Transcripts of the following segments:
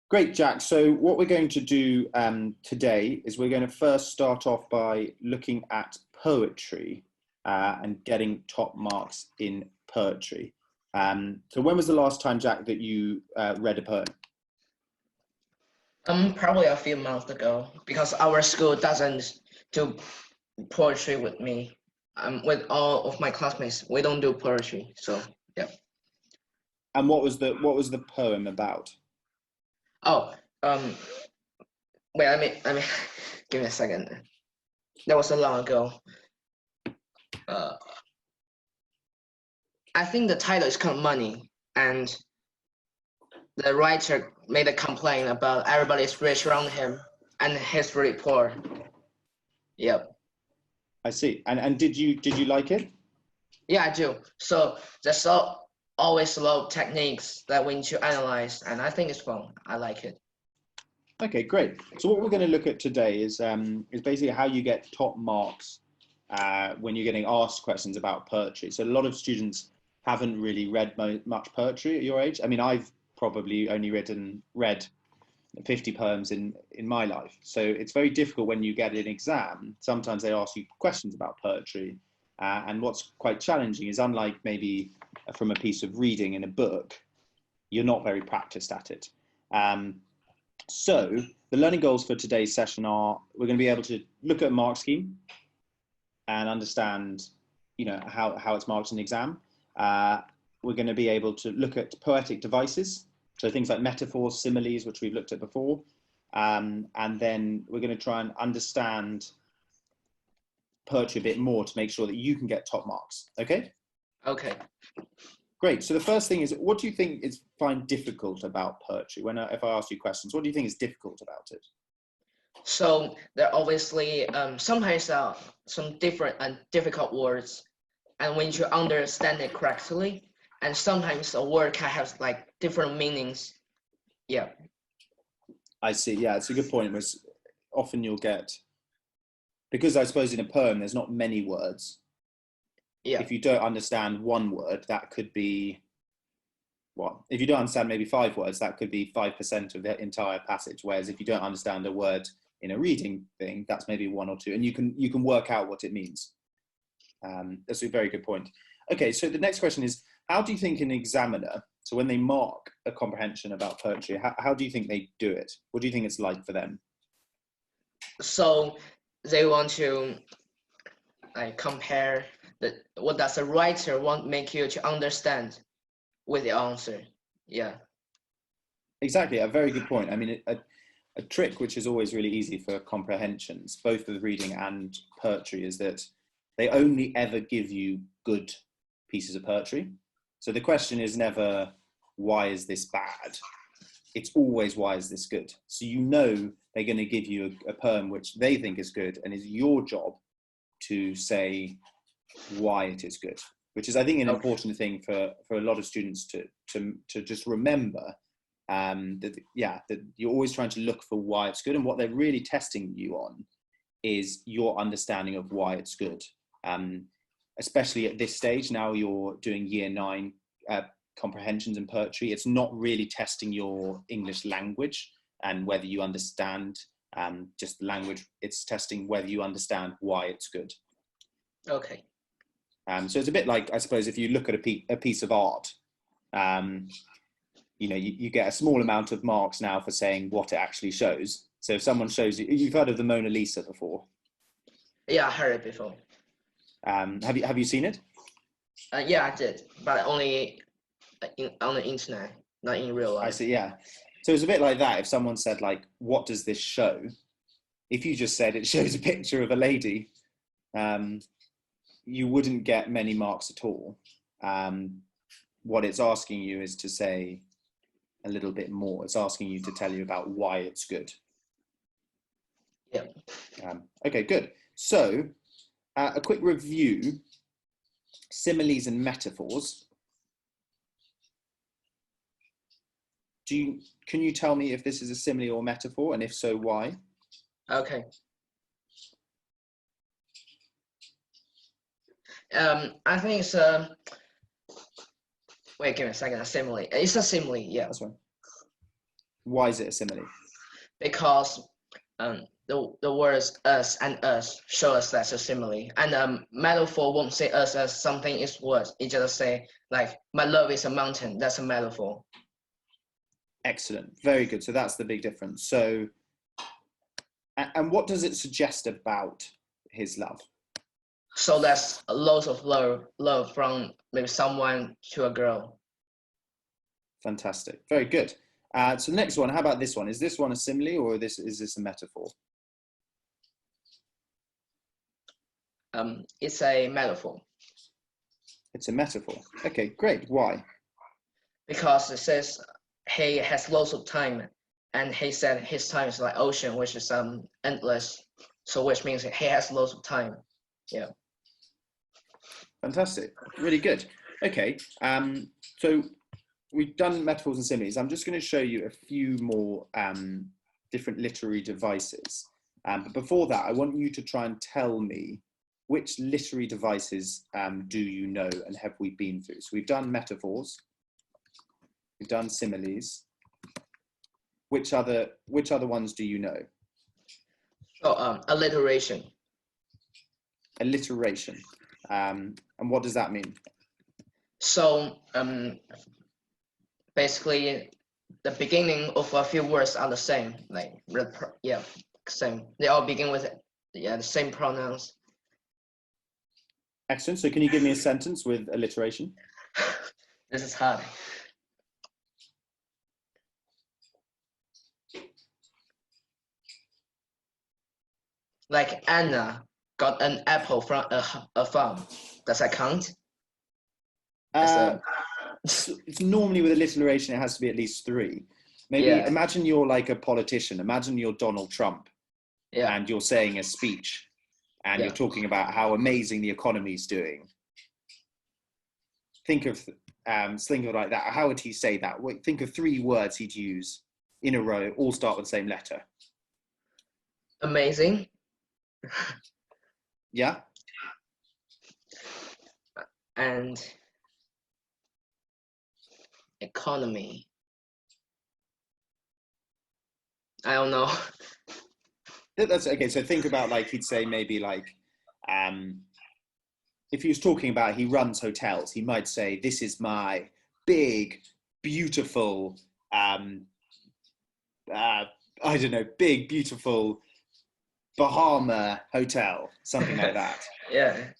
Great, Jack. So what we're going to do today is we're going to first start off by looking at poetry and getting top marks in poetry. So when was the last time, Jack, that you read a poem? Probably a few months ago, because our school doesn't do poetry with me. With all of my classmates, we don't do poetry. So yeah. And what was the poem about? Oh, wait. Let me give me a second. That was so long ago. I think the title is called Money, and the writer made a complaint about everybody's rich around him, and he's really poor. Yep. I see. And did you like it? Yeah, I do. So there's always a lot of techniques that we need to analyze, and I think it's fun. I like it. Okay, great. So what we're going to look at today is basically how you get top marks when you're getting asked questions about poetry. So a lot of students haven't really read much poetry at your age. I mean, I've probably only read 50 poems in my life. So it's very difficult when you get an exam. Sometimes they ask you questions about poetry. And what's quite challenging is, unlike maybe from a piece of reading in a book, you're not very practiced at it. So the learning goals for today's session are, we're going to be able to look at a mark scheme and understand, how it's marked in the exam. We're going to be able to look at poetic devices, so things like metaphors, similes, which we've looked at before. And then we're going to try and understand poetry a bit more to make sure that you can get top marks. Okay? Okay. Great. So the first thing is, what do you think is find difficult about poetry? If I ask you questions, what do you think is difficult about it? So there are obviously sometimes some different and difficult words, and when you understand it correctly, and sometimes a word can have like different meanings. Yeah. I see. Yeah, it's a good point. Was often you'll get, because I suppose in a poem there's not many words. Yeah. If you don't understand one word, that could be what? If you don't understand maybe 5 words, that could be 5% of the entire passage. Whereas if you don't understand a word in a reading thing, that's maybe 1 or 2, and you can work out what it means. That's a very good point. Okay, so the next question is, how do you think an examiner, so when they mark a comprehension about poetry, how do you think they do it? What do you think it's like for them? So they want to compare what does the writer want make you to understand with the answer. Yeah. Exactly, a very good point. I mean, a trick which is always really easy for comprehensions, both with reading and poetry, is that they only ever give you good pieces of poetry. So the question is never, why is this bad? It's always, why is this good? So they're going to give you a poem which they think is good, and it's your job to say why it is good, which is, I think, an important thing for a lot of students to just remember, that you're always trying to look for why it's good, and what they're really testing you on is your understanding of why it's good. Especially at this stage, now you're doing year 9 comprehensions in poetry, it's not really testing your English language and whether you understand just the language, it's testing whether you understand why it's good. Okay. So it's a bit like, I suppose, if you look at a piece of art, you get a small amount of marks now for saying what it actually shows. So if someone shows you've heard of the Mona Lisa before? Yeah, I heard it before. Have you seen it? Yeah, I did, but only on the internet, not in real life. I see. Yeah. So it's a bit like that. If someone said, like, what does this show? If you just said it shows a picture of a lady, you wouldn't get many marks at all. What it's asking you is to say a little bit more. It's asking you to tell you about why it's good. Yeah. Okay, good. So a quick review: similes and metaphors. Can you tell me if this is a simile or metaphor, and if so, why? Okay. I think it's wait, give me a second. A simile. It's a simile, yeah. That's one. Why is it a simile? Because the words us and us show us that's a simile, and metaphor won't say us as something is words. It just say like my love is a mountain. That's a metaphor. Excellent, very good. So that's the big difference. So, and what does it suggest about his love? So that's lots of love from maybe someone to a girl. Fantastic, very good. So the next one, how about this one? Is this one a simile or is this a metaphor? It's a metaphor. It's a metaphor. Okay, great. Why? Because it says he has lots of time, and he said his time is like ocean, which is endless. So which means he has lots of time. Yeah. Fantastic, really good. Okay, so we've done metaphors and similes. I'm just going to show you a few more different literary devices. But before that, I want you to try and tell me which literary devices do you know and have we been through? So we've done metaphors, we've done similes. Which other ones do you know? So alliteration. Alliteration. And what does that mean? So basically, the beginning of a few words are the same. Like yeah, same. They all begin with the same pronouns. Excellent. So can you give me a sentence with alliteration? This is hard. Like Anna got an apple from a farm. Does that count? It's normally with alliteration, it has to be at least 3. Maybe Yeah. Imagine you're like a politician. Imagine you're Donald Trump, Yeah. and you're saying a speech, and you're talking about how amazing the economy's doing. Think of like that. How would he say that? Think of 3 words he'd use in a row, all start with the same letter. Amazing. Yeah. And economy. I don't know. That's okay. So think about like he'd say maybe like if he was talking about he runs hotels, he might say, "This is my big, beautiful, I don't know, big, beautiful Bahama hotel," something like that. Yeah.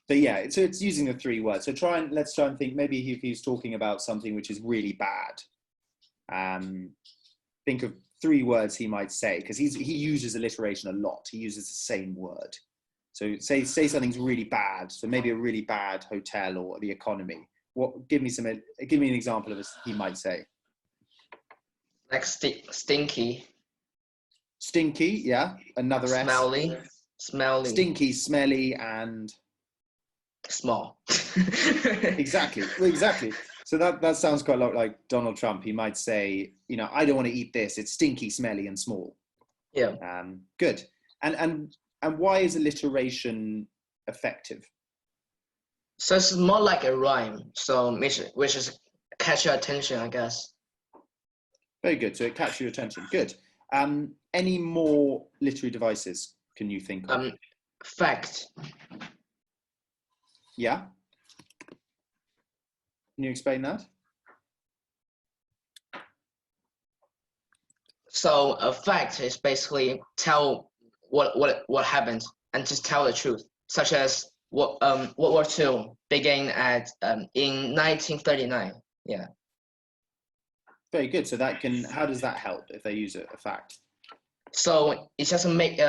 But yeah, so it's using the 3 words. So let's try and think. Maybe if he's talking about something which is really bad, think of 3 words he might say, because he uses alliteration a lot. He uses the same word. So say something's really bad. So maybe a really bad hotel or the economy. Give me an example of he might say. Like stinky. Stinky, yeah. Another smelly, S. Smelly. Stinky, smelly, and small. Exactly. So that sounds quite a lot like Donald Trump. He might say, I don't want to eat this. It's stinky, smelly, and small. Yeah. Good. And why is alliteration effective? So it's more like a rhyme. So which is catch your attention, I guess. Very good. So it catches your attention. Good. Any more literary devices can you think of? Fact. Yeah. Can you explain that? So a fact is basically tell what happened and just tell the truth, such as World War II began in 1939. Yeah. Very good. So how does that help if they use a fact? So it just make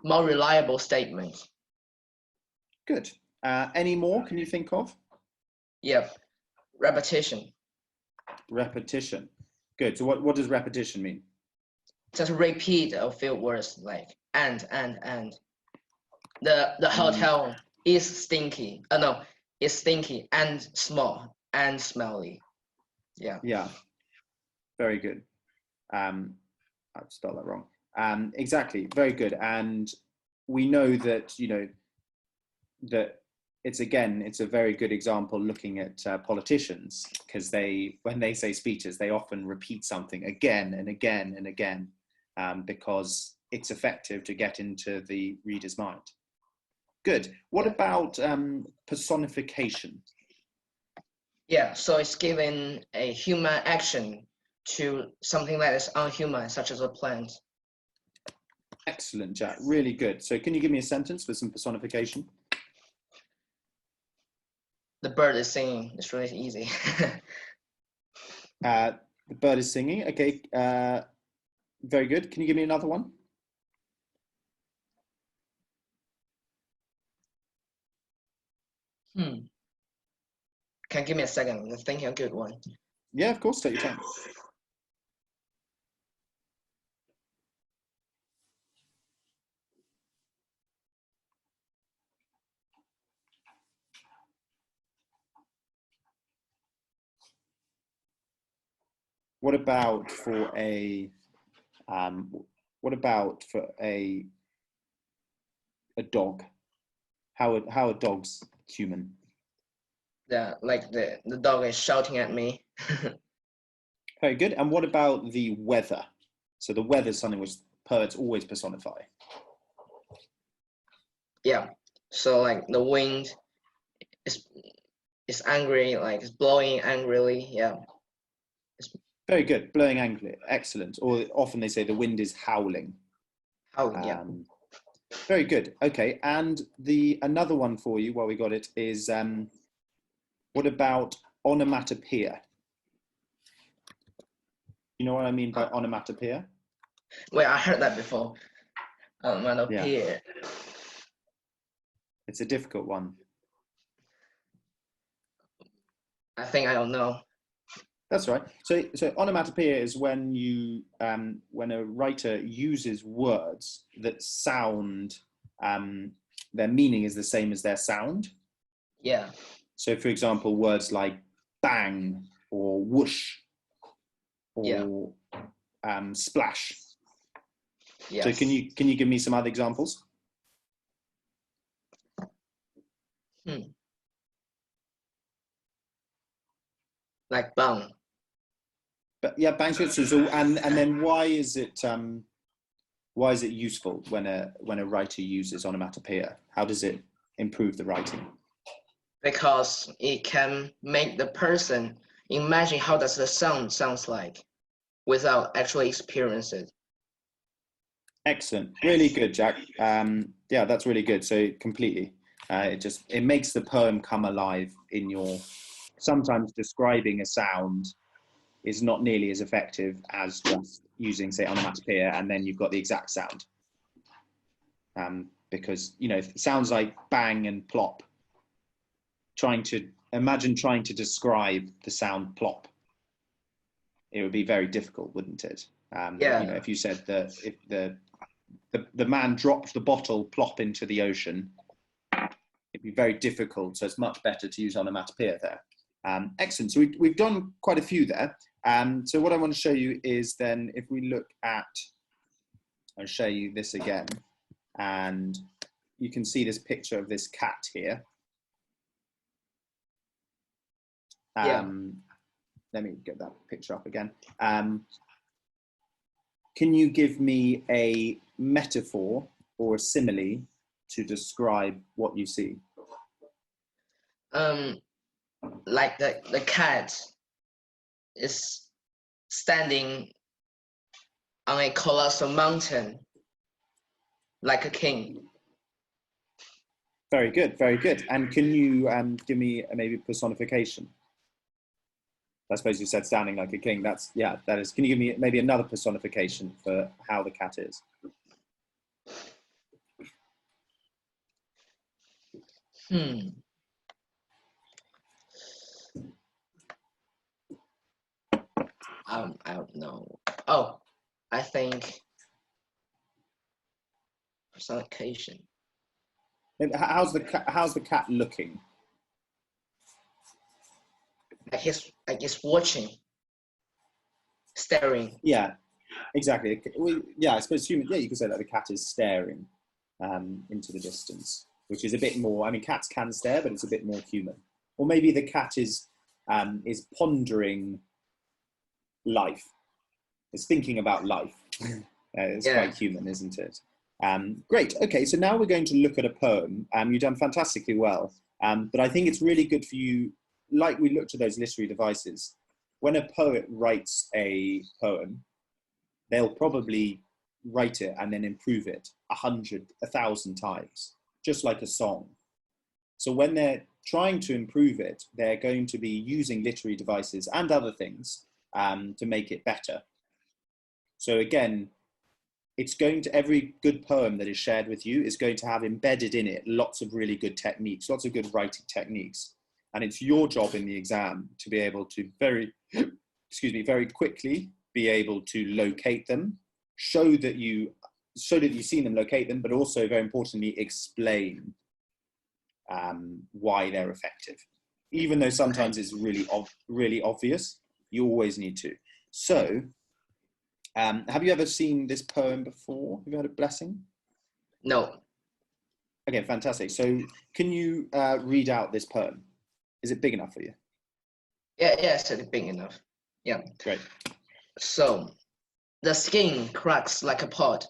more reliable statement. Good. Any more can you think of? Yeah. Repetition. Repetition. Good. So what does repetition mean? Just repeat a few words like and. The hotel is stinky. No, it's stinky and small and smelly. Yeah. Yeah. Very good. I've spelled that wrong. Exactly. Very good. And we know that that it's a very good example looking at politicians, because when they say speeches, they often repeat something again and again and again, because it's effective to get into the reader's mind. Good. What about personification? Yeah, so it's giving a human action to something that is unhuman, such as a plant. Excellent, Jack. Really good. So can you give me a sentence with some personification? The bird is singing. It's really easy. The bird is singing. Okay. Very good. Can you give me another one? Can you give me a second? I'm thinking a good one. Yeah, of course. Take your time. What about for a dog? How are dogs human? Yeah, like the dog is shouting at me. Very good. And what about the weather? So the weather is something which poets always personify. Yeah. So like the wind is angry, like it's blowing angrily. Yeah. Very good. Blowing angrily. Excellent. Or often they say the wind is howling. Howling, yeah. Very good. Okay. And another one for you while we got it is what about onomatopoeia? You know what I mean by onomatopoeia? Wait, I heard that before. Onomatopoeia. Yeah. It's a difficult one. I think I don't know. That's right. So onomatopoeia is when when a writer uses words that sound, their meaning is the same as their sound. Yeah. So, for example, words like bang or whoosh or splash. Yes. So, can you give me some other examples? Like bang. But yeah, bang. So, and then why is it useful when a writer uses onomatopoeia? How does it improve the writing? Because it can make the person imagine how does the sound sounds like without actually experiencing it. Excellent. Really good, Jack. Yeah, that's really good. So completely. It makes the poem come alive in your. Sometimes describing a sound is not nearly as effective as just using, say, onomatopoeia, and then you've got the exact sound. Because it sounds like bang and plop. Imagine trying to describe the sound plop. It would be very difficult, wouldn't it? If you said that if the man dropped the bottle plop into the ocean, it'd be very difficult. So it's much better to use onomatopoeia there. Excellent. So we've done quite a few there. So what I want to show you is then if we look at, I'll show you this again, and you can see this picture of this cat here. Let me get that picture up again. Can you give me a metaphor or a simile to describe what you see? Like the cat is standing on a colossal mountain like a king. Very good, very good. And can you give me maybe personification? I suppose you said standing like a king. That is. Can you give me maybe another personification for how the cat is? I don't know. Oh, I think personification. How's the cat looking? Like he's watching, staring. Yeah, exactly. I suppose human. Yeah, you could say that the cat is staring into the distance. which is a bit more, I mean, cats can stare, but it's a bit more human. Or maybe the cat is pondering life. It's thinking about life. It's quite human, isn't it? Great. Okay, so now we're going to look at a poem. You've done fantastically well. But I think it's really good for you, like we looked at those literary devices, when a poet writes a poem, they'll probably write it and then improve it 100, 1,000 times, just like a song. So when they're trying to improve it, they're going to be using literary devices and other things to make it better. So again, it's going to, every good poem that is shared with you is going to have embedded in it lots of really good techniques, lots of good writing techniques. And it's your job in the exam to be able to very quickly be able to locate them, show that you've seen them, locate them, but also very importantly, explain why they're effective. Even though sometimes it's really obvious, you always need to. So, have you ever seen this poem before? Have you heard of Blessing? No. Okay, fantastic. So can you read out this poem? Is it big enough for you? Yeah, it's big enough. Yeah. Great. So, the skin cracks like a pot.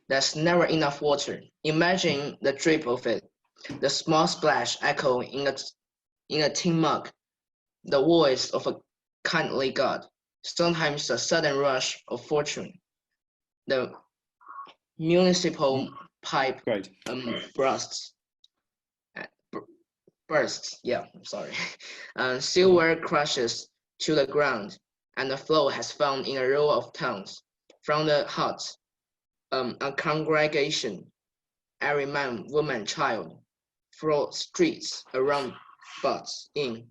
There's never enough water. Imagine the drip of it, the small splash echo in a tin mug, the voice of a kindly God. Sometimes a sudden rush of fortune. The municipal pipe bursts. Yeah, I'm sorry. Silver crashes to the ground, and the flow has found in a row of towns. From the huts, a congregation, every man, woman, child, floor streets around butts in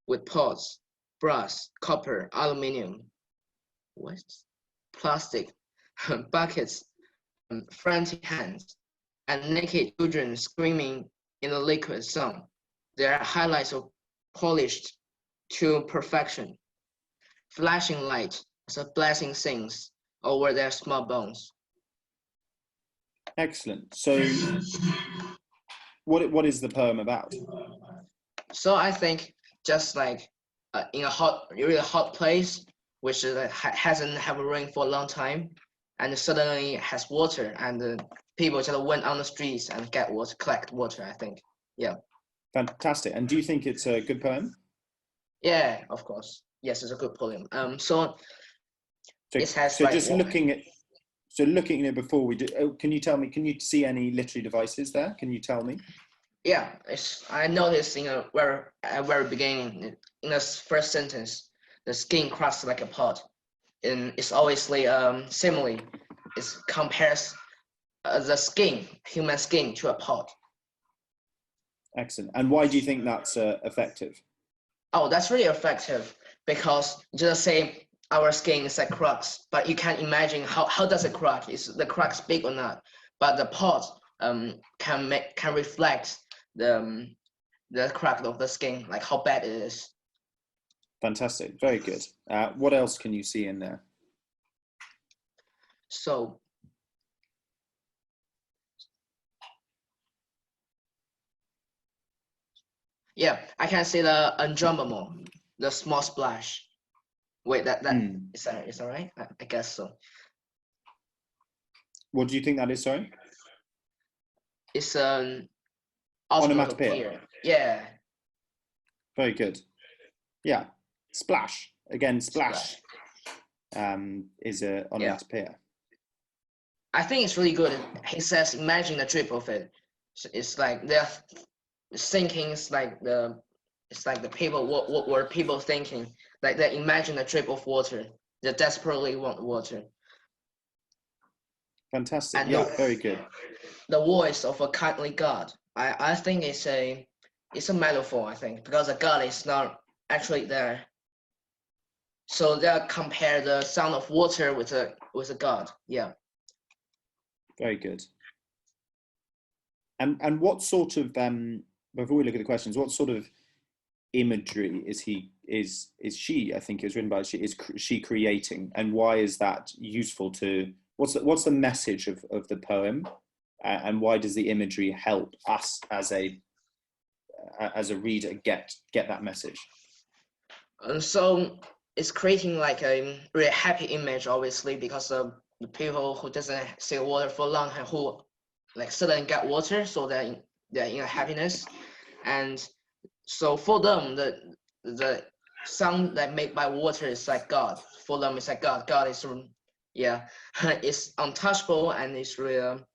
with pots, brass, copper, aluminium, plastic, buckets, frantic hands, and naked children screaming in the liquid sun. They are highlights of polished to perfection. Flashing light as a blessing sings over their small bones. Excellent. So, what is the poem about? So I think just like in a really hot place, which hasn't have rain for a long time, and suddenly has water, and people just went on the streets and get water, collect water. I think, yeah. Fantastic. And do you think it's a good poem? Yeah, of course. Yes, it's a good poem. So it has looking at it before we do, can you tell me? Can you see any literary devices there? Can you tell me? Yeah, I noticed in a very beginning, in the first sentence, the skin cracks like a pot, and it's obviously simile. It compares the human skin, to a pot. Excellent. And why do you think that's effective? Oh, that's really effective because just say our skin is like cracks, but you can imagine how does it crack? Is the cracks big or not? But the pot can reflect the crack of the skin, like how bad it is. Fantastic. Very good. What else can you see in there? So yeah, I can see the unjumpable, the small splash. Wait, is that right? I guess so. What do you think that is, sorry? It's an onomatopoeia. Yeah. Very good. Yeah. Splash. Again, splash. Is a onomatopoeia. Yeah. I think it's really good. He says, imagine the drip of it. It's like they're thinking. It's like the people. What were people thinking? Like they imagine a drip of water. They desperately want water. Fantastic. And very good. The voice of a kindly God. I think it's a metaphor. I think because the God is not actually there. So they compare the sound of water with a God. Yeah. Very good. And what sort of before we look at the questions, what sort of imagery is she? I think it was written by she. Is she creating, and why is that useful to? What's the message of the poem, and why does the imagery help us as a reader get that message? And so it's creating like a really happy image, obviously, because of the people who doesn't see water for long and who like suddenly get water, so they're in a happiness. And so for them, the sound that made by water is like God. For them, it's like God. God is it's untouchable and it's real.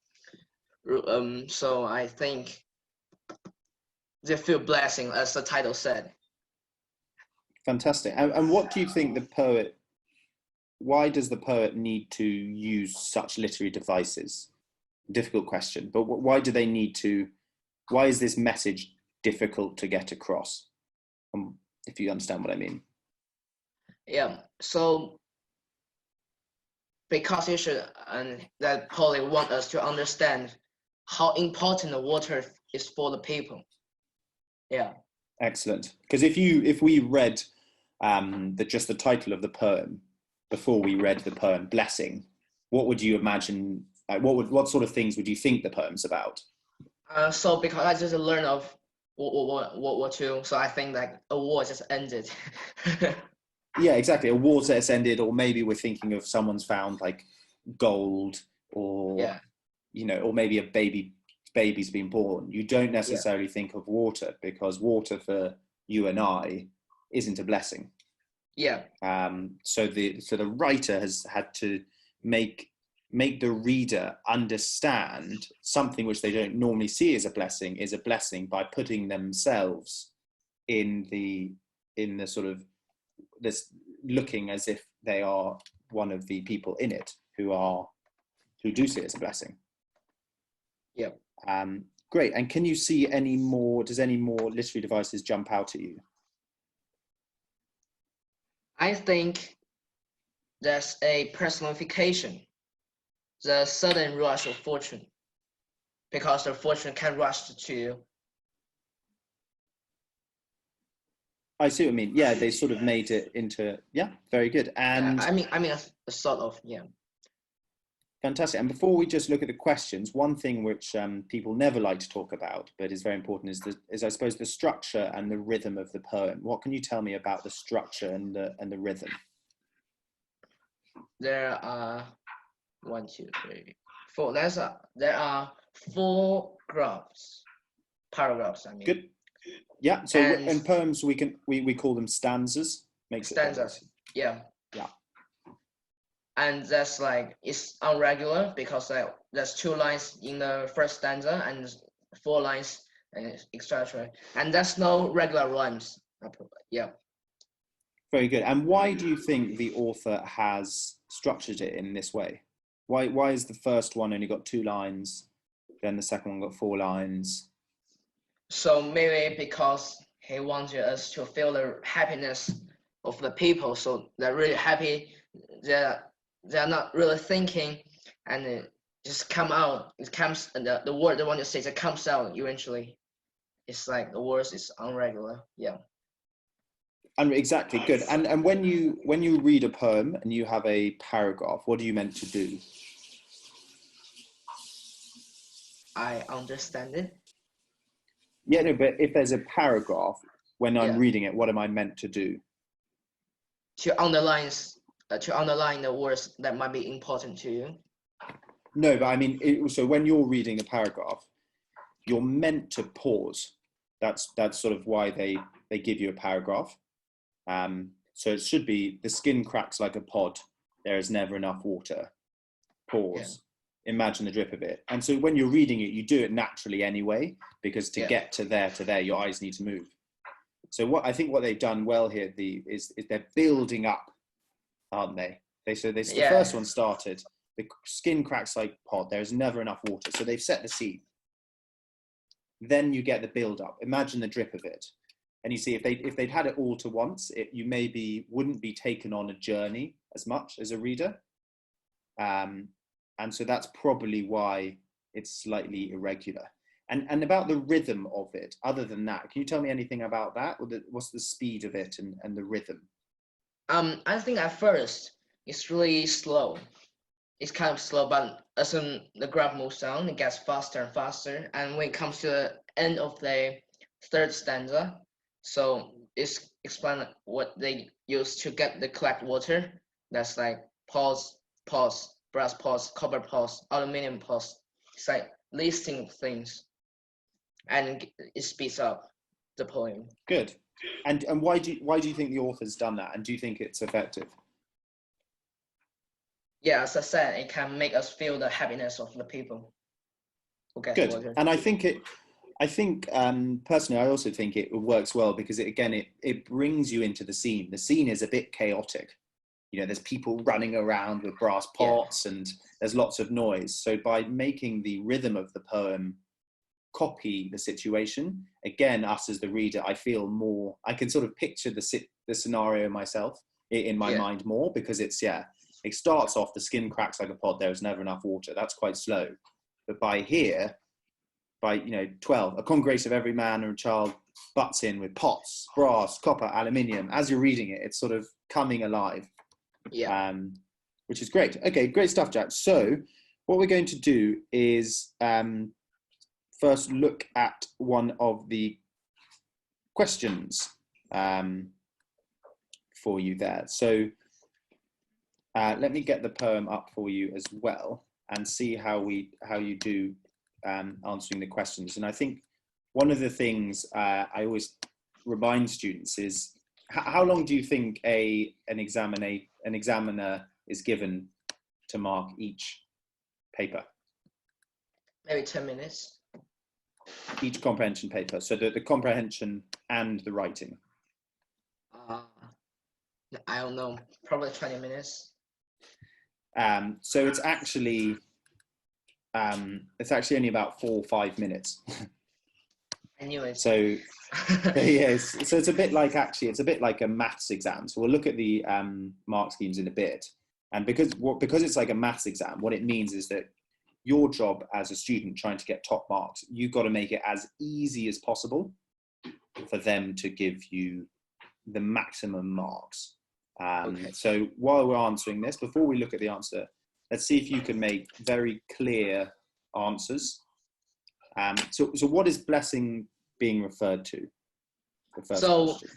So I think they feel blessing, as the title said. Fantastic. And what do you think why does the poet need to use such literary devices? Difficult question, but why do they need to? Why is this message difficult to get across? If you understand what I mean. Yeah. So because you should, and that poet want us to understand how important the water is for the people. Yeah. Excellent. Because if we read just the title of the poem before we read the poem Blessing, what would you imagine? What sort of things would you think the poem's about? So because I just learned of World War II, so I think like a war just ended. Yeah, exactly. A war that's ended, or maybe we're thinking of someone's found like gold, or or maybe a baby's been born. You don't necessarily think of water, because water for you and I isn't a blessing. Yeah. So the writer has had to make the reader understand something which they don't normally see as a blessing is a blessing, by putting themselves in the sort of this, looking as if they are one of the people in it who do see it as a blessing. Yeah. Great. And can you see any more? Does any more literary devices jump out at you? I think there's a personification, the sudden rush of fortune, because the fortune can rush to you. I see what I mean. Yeah, they sort of made it into, very good. And I mean, a sort of, Fantastic. And before we just look at the questions, one thing which people never like to talk about, but is very important, is I suppose the structure and the rhythm of the poem. What can you tell me about the structure and the rhythm? There are 1, 2, 3, 4. There are 4 paragraphs. I mean. Good. Yeah. So in poems we call them stanzas. Stanzas. Yeah. And that's like, it's irregular because there's 2 lines in the first stanza and 4 lines, and etc. And there's no regular rhymes. Yeah. Very good. And why do you think the author has structured it in this way? Why is the first one only got 2 lines, then the second one got 4 lines? So maybe because he wanted us to feel the happiness of the people, so they're really happy. They're not really thinking, and it just come out. It comes, and the word they want to say, it comes out eventually. It's like the words is irregular. Yeah. And exactly, good. And when you read a poem and you have a paragraph, what are you meant to do? I understand it. Yeah, no, but if there's a paragraph, when I'm reading it, what am I meant to do? To underline the words that might be important to you. No, but I mean, so when you're reading a paragraph, you're meant to pause. That's sort of why they give you a paragraph. So it should be, the skin cracks like a pod, there is never enough water. Pause. Imagine the drip of it. And so when you're reading it, you do it naturally anyway, because to get to there, your eyes need to move. So I think what they've done well here is they're building up, aren't they? The first one started, the skin cracks like pod, there's never enough water. So they've set the scene. Then you get the build up. Imagine the drip of it. And you see, if they'd had it all to once, you maybe wouldn't be taken on a journey as much as a reader. And so that's probably why it's slightly irregular. And about the rhythm of it, other than that, can you tell me anything about that? Or what's the speed of it and the rhythm? I think at first it's really slow. it's kind of slow, but as the graph moves down, it gets faster and faster. And when it comes to the end of the third stanza, so it's explain what they use to get the collect water. That's like pause, pause, brass pause, copper pause, aluminum pause. It's like listing things, and it speeds up the poem. Good. And why do you think the author's done that? And do you think it's effective? Yeah, as I said, it can make us feel the happiness of the people who get Good. water. And I think personally, I also think it works well because it brings you into the scene. The scene is a bit chaotic. You know, there's people running around with brass pots and there's lots of noise. So by making the rhythm of the poem copy the situation, again, us as the reader, I feel more, I can sort of picture the scenario myself in my mind more, because it starts off, the skin cracks like a pod, there is never enough water. That's quite slow. But by 12, a congregation of every man and child butts in with pots, brass, copper, aluminium. As you're reading it, it's sort of coming alive. Yeah. Which is great. Okay, great stuff, Jack. So what we're going to do is first look at one of the questions for you there. So let me get the poem up for you as well and see how you do answering the questions. And I think one of the things I always remind students is, how long do you think an examiner is given to mark each paper? Maybe 10 minutes. Each comprehension paper, so the comprehension and the writing. I don't know, probably 20 minutes. So it's actually only about 4 or 5 minutes. I knew it. So yes, so it's a bit like a maths exam. So we'll look at the mark schemes in a bit, and because it's like a maths exam, what it means is that your job as a student trying to get top marks, you've got to make it as easy as possible for them to give you the maximum marks. So while we're answering this, before we look at the answer, let's see if you can make very clear answers. So what is blessing being referred to? The first question.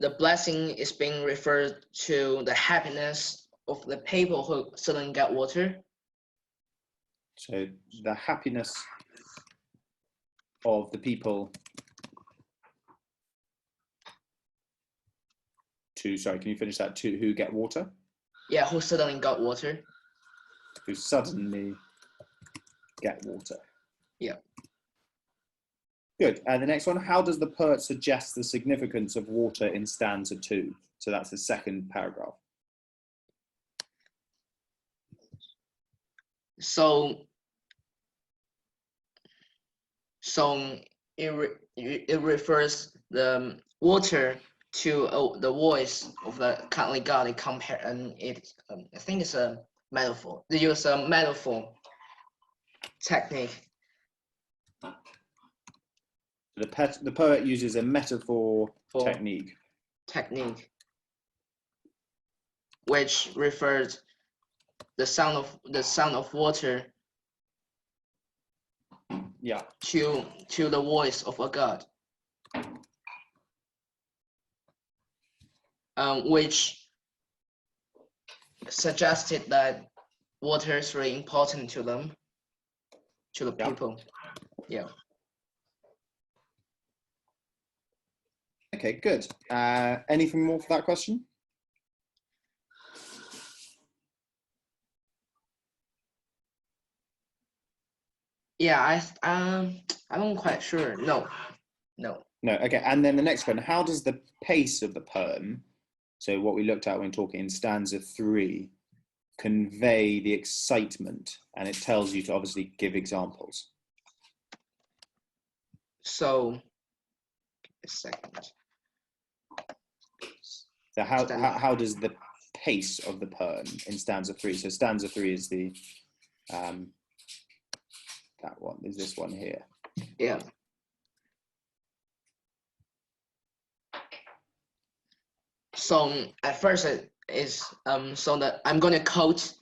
The blessing is being referred to the happiness of the people who suddenly get water. So the happiness of the people can you finish that? Who get water? Yeah, who suddenly got water. Who suddenly get water. Yeah. Good. And the next one, how does the poet suggest the significance of water in stanza 2? So that's the second paragraph. So it refers the water to the voice of the kindly God. It and it I think it's a metaphor. They use a metaphor technique. The poet uses a metaphor technique, which refers the sound of water. Yeah. To the voice of a God. Which suggested that water is really important to them, to the people. Yeah. Okay, good. Anything more for that question? Yeah, I'm quite sure. No. Okay, and then the next one, how does the pace of the poem, so what we looked at when talking in stanza 3, convey the excitement? And it tells you to obviously give examples. So, a second. So how does the pace of the poem in stanza 3? So stanza 3 is the that one is this one here. Yeah. So at first it is so that I'm going to quote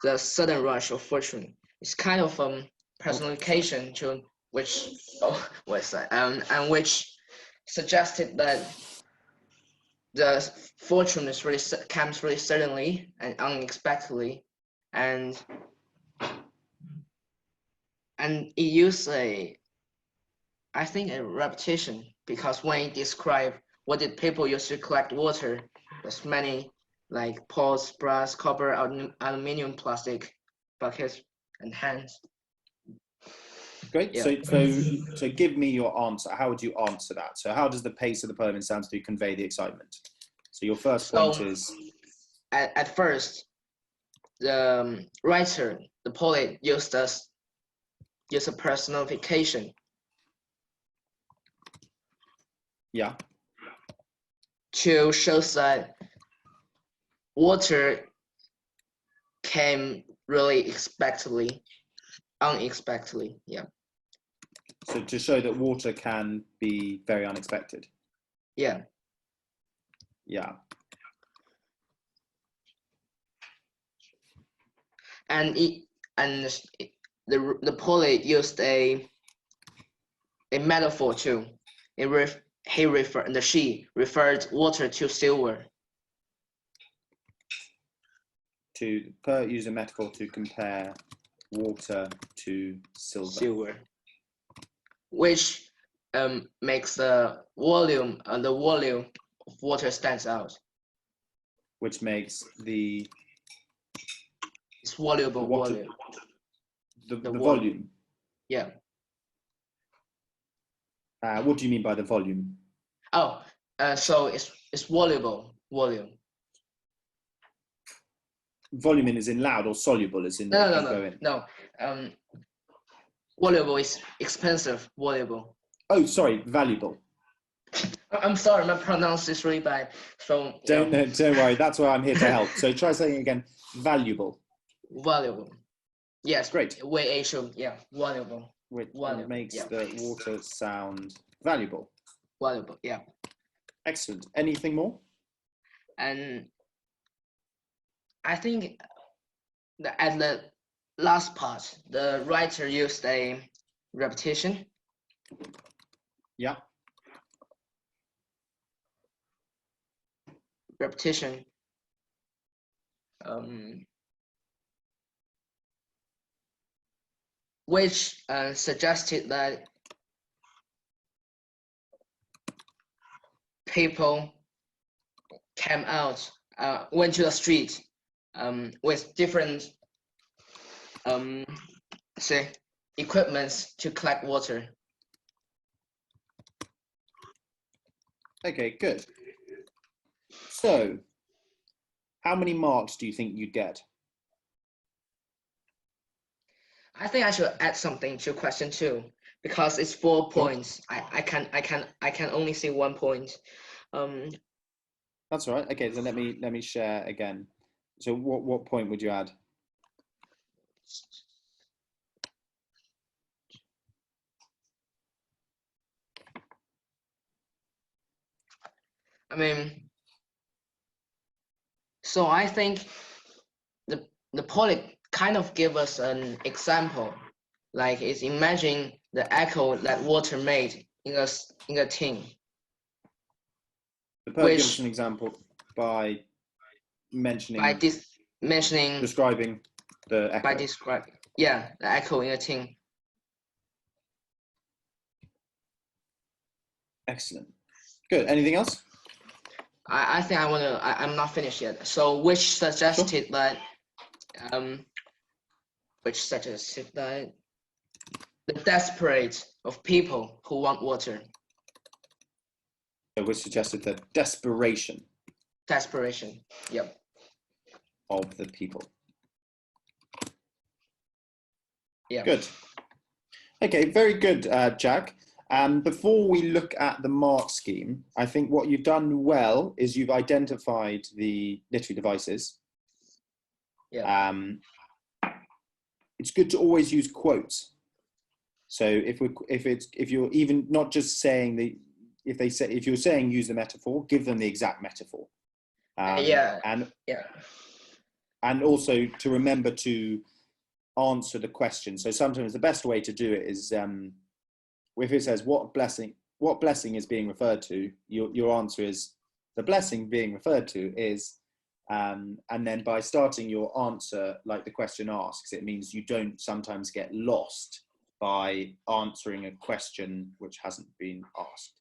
the sudden rush of fortune. It's kind of personification to which what's that? And which suggested that the fortune is really comes really suddenly and unexpectedly, and it used I think a repetition, because when it described what did people use to collect water, there's many like pots, brass, copper, aluminium, plastic, buckets, and hands. Great. Yeah. So give me your answer. How would you answer that? So how does the pace of the poem in Sounds 3 convey the excitement? So your first point is... At first, the writer, the poet, used a personification. Yeah. To show that water came really unexpectedly. Yeah. So to show that water can be very unexpected. Yeah. Yeah. And the poet used a metaphor too. She referred water to silver. The poet used a metaphor to compare water to silver. Which makes the volume of water stands out. Which makes it's volume. The volume. Yeah. What do you mean by the volume? Oh, so it's voluble. Volume. Volume is in loud or soluble is in No. Valuable is expensive. Valuable. Oh, sorry, valuable. I'm sorry, my pronounce is really bad. So don't worry, that's why I'm here to help. So try saying again. Valuable. Valuable. Yes. Great. Yeah. Valuable. Which makes the water sound valuable. Valuable. Yeah. Excellent. Anything more? And I think that at the last part, the writer used a repetition. Yeah. Repetition. Which suggested that people came out, went to the street with different equipments to collect water. Okay, good. So, how many marks do you think you'd get? I think I should add something to question 2 because it's 4 points. I can only see 1 point. That's all right. Okay, so let me share again. So what point would you add? I mean, so I think the poet kind of give us an example, like it's imagine the echo that water made in a tin. The poet gives us an example by mentioning describing the echo. The echo in a tin. Excellent. Good. Anything else? I think I'm not finished yet. So which suggested that the desperate of people who want water. Which suggested the desperation. Yep. Of the people. Yeah. Good. Okay, very good, Jack. Before we look at the mark scheme, I think what you've done well is you've identified the literary devices. Yeah. It's good to always use quotes. So if you're even not just saying if you're saying use the metaphor, give them the exact metaphor. and also to remember to answer the question. So sometimes the best way to do it is, if it says what blessing is being referred to, your answer is the blessing being referred to is, and then by starting your answer like the question asks, it means you don't sometimes get lost by answering a question which hasn't been asked.